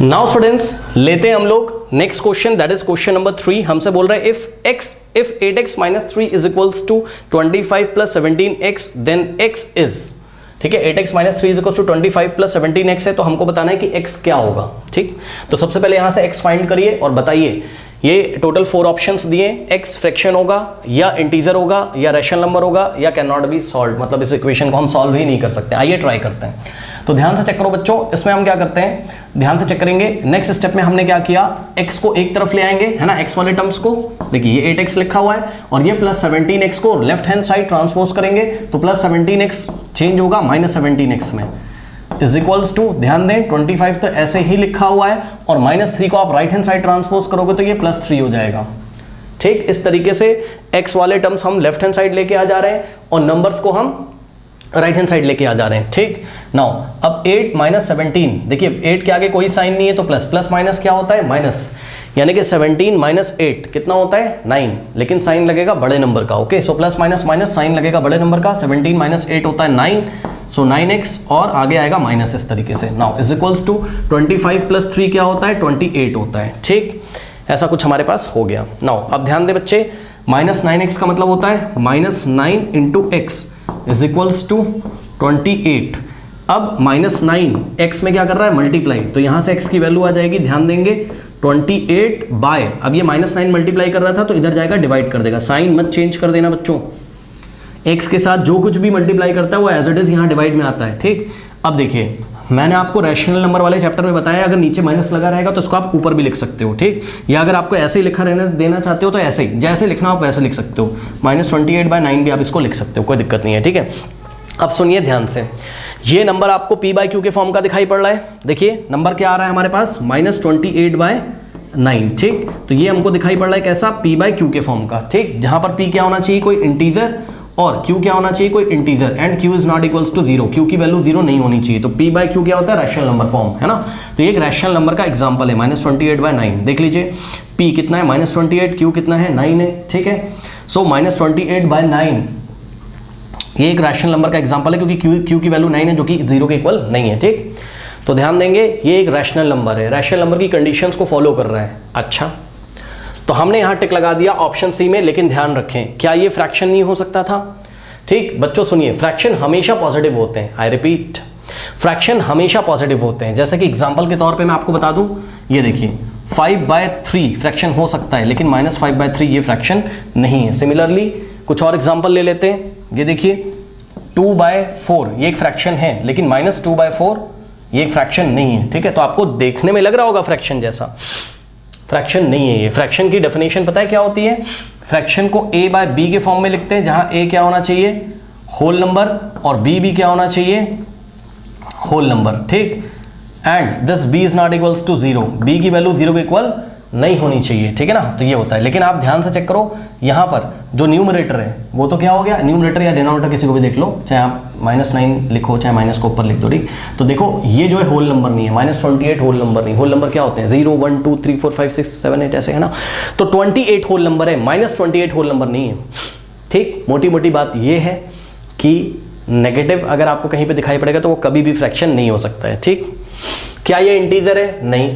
Now students लेते हैं हम लोग next question, that is question number 3। हमसे बोल रहा है if 8x minus 3 is equals to 25 plus 17x then x is, ठीक है, 8x minus 3 is equals to 25 plus 17x है, तो हमको बताना है कि x क्या होगा। ठीक, तो सबसे पहले यहां से x फाइंड करिए और बताइए। ये टोटल 4 ऑप्शंस दिए, x फ्रैक्शन होगा या इंटीजर होगा या रैशनल नंबर होगा या कैन नॉट बी सॉल्व, मतलब इस इक्वेशन को हम सॉल्व ही नहीं कर सकते। आइए ट्राई करते हैं। तो ध्यान से चेक करो बच्चों, इसमें हम क्या करते हैं, ध्यान से चेक करेंगे। नेक्स्ट स्टेप में हमने क्या किया, x को एक तरफ ले आएंगे, है ना, x वाले टर्म्स को। देखिए ये 8x लिखा हुआ है और ये प्लस 17x को लेफ्ट हैंड साइड ट्रांसपोज करेंगे तो प्लस 17x चेंज होगा माइनस 17x में, इज इक्वल्स टू, ध्यान दें 25 तो ऐसे ही लिखा हुआ है और माइनस 3 को आप राइट हैंड साइड ट्रांसपोज करोगे तो ये प्लस 3 हो जाएगा। ठीक, इस तरीके से x वाले टर्म्स हम लेफ्ट हैंड साइड लेके आ जा रहे हैं और नंबर्स को हम राइट हैंड साइड लेके आ जा रहे हैं। ठीक, नाउ अब 8 माइनस 17, देखिए 8 के आगे कोई साइन नहीं है तो प्लस, प्लस माइनस क्या होता है, माइनस, यानी कि 17 माइनस 8 कितना होता है, 9, लेकिन साइन लगेगा बड़े नंबर का। Okay, so plus minus minus sign लगेगा बड़े नंबर का। 17 माइनस 8 होता है 9, सो 9x और आगे आएगा माइनस इस तरीके से। Now is equals to 25 plus 3 क्या होता है, 28 होता है। ठीक, ऐसा कुछ हमारे पास हो गया। नाउ अब ध्यान दे बच्चे, माइनस 9x का मतलब होता है minus 9 into X is equals to 28। अब माइनस 9 x में क्या कर रहा है, मल्टीप्लाई, तो यहां से x की वैल्यू आ जाएगी, ध्यान देंगे 28 बाय, अब ये माइनस 9 मल्टीप्लाई कर रहा था तो इधर जाएगा डिवाइड कर देगा, साइन मत चेंज कर देना बच्चों। x के साथ जो कुछ भी मल्टीप्लाई करता है वो एज इट इज यहाँ डिवाइड में आता है। ठीक, अब देखिए मैंने आपको रैशनल नंबर वाले चैप्टर में बताया, अगर नीचे माइनस लगा रहेगा तो इसको आप ऊपर भी लिख सकते हो। ठीक, या अगर आपको ऐसे ही लिखा रहने देना चाहते हो तो ऐसे ही, जैसे लिखना आप वैसे लिख सकते हो, माइनस 28/9 भी आप इसको लिख सकते हो, कोई दिक्कत नहीं है। ठीक है, अब सुनिए ध्यान से, ये नंबर आपको p/q के फॉर्म का दिखाई पड़ रहा है। देखिए नंबर क्या आ रहा है हमारे पास, माइनस 28/9। ठीक, तो ये हमको दिखाई पड़ रहा है कैसा, p/q के फॉर्म का। ठीक, जहां पर p क्या होना चाहिए, कोई इंटीजर, और q क्या होना चाहिए, कोई integer, and q is not equals to 0, q की वैल्यू 0 नहीं होनी चाहिए। तो p/q क्या होता है, रैशनल नंबर फॉर्म, है ना। तो ये एक रैशनल नंबर का एग्जांपल है, माइनस 28/9। देख लीजिए p कितना है, माइनस 28, q कितना है, 9 है। ठीक है, सो माइनस 28/9 ये एक रैशनल नंबर का एग्जांपल है, क्योंकि q की वैल्यू 9 है जो कि 0 के इक्वल नहीं है। ठीक, तो ध्यान देंगे ये एक रैशनल नंबर है, रैशनल नंबर की कंडीशंस को फॉलो कर रहा है। अच्छा, तो हमने यहाँ टिक लगा दिया ऑप्शन सी में, लेकिन ध्यान रखें क्या ये फ्रैक्शन नहीं हो सकता था। ठीक बच्चों सुनिए, फ्रैक्शन हमेशा पॉजिटिव होते हैं, आई रिपीट फ्रैक्शन हमेशा पॉजिटिव होते हैं। जैसे कि एग्जांपल के तौर पे मैं आपको बता दूं, ये देखिए 5/3 फ्रैक्शन हो सकता है, लेकिन -5/3 ये फ्रैक्शन नहीं है। सिमिलरली कुछ और एग्जांपल ले लेते हैं, ये देखिए 2/4 ये एक फ्रैक्शन है, लेकिन -2/4 ये एक फ्रैक्शन नहीं है। ठीक है, तो आपको देखने में लग रहा होगा फ्रैक्शन जैसा, फ्रैक्शन नहीं है ये। फ्रैक्शन की डेफिनेशन पता है क्या होती है, फ्रैक्शन को a/b के फॉर्म में लिखते हैं, जहां a क्या होना चाहिए, होल नंबर, और b भी क्या होना चाहिए, होल नंबर। ठीक, and this b is not equals to 0, b की वैल्यू 0 के इक्वल नहीं होनी चाहिए। ठीक है ना, तो ये होता है। लेकिन आप ध्यान से चेक करो, यहाँ पर जो न्यूमरेटर है वो तो क्या हो गया, न्यूमरेटर या डिनोमिनेटर किसी को भी देख लो, चाहे आप -9 लिखो चाहे माइनस को ऊपर लिख दो। ठीक, तो देखो ये जो है होल नंबर नहीं है, -28 होल नंबर नहीं, होल नंबर क्या होते हैं 0 1 2 3 4 5 6 7 8 ऐसे, है ना। तो 28 होल नंबर है, -28 होल नंबर नहीं है। ठीक, मोटी मोटी बात ये है कि नेगेटिव अगर आपको कहीं पे दिखाई पड़ेगा तो वो कभी भी फ्रैक्शन नहीं हो सकता है। ठीक, क्या ये इंटीजर है, नहीं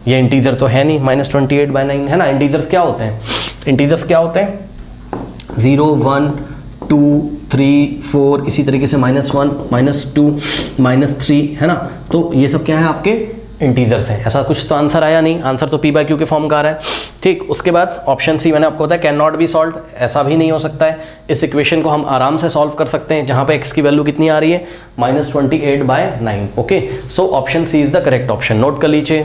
ये इंटीजर तो है नहीं, -28/9 है ना। इंटीजर्स क्या होते हैं, इंटीजर्स क्या होते हैं 0 1 2 3 4, इसी तरीके से -1 -2 -3, है ना। तो ये सब क्या है आपके इंटीजर्स हैं। ऐसा कुछ तो आंसर आया नहीं, आंसर तो p/q के फॉर्म का आ रहा है। ठीक, उसके बाद ऑप्शन सी मैंने आपको बताया कैन नॉट बी सॉल्व, ऐसा भी नहीं हो सकता है। इस इक्वेशन को हम आराम से सॉल्व कर सकते हैं, जहां पे x की वैल्यू कितनी आ रही है, -28/9। Okay, so option C is the correct option, note कर लीजिए।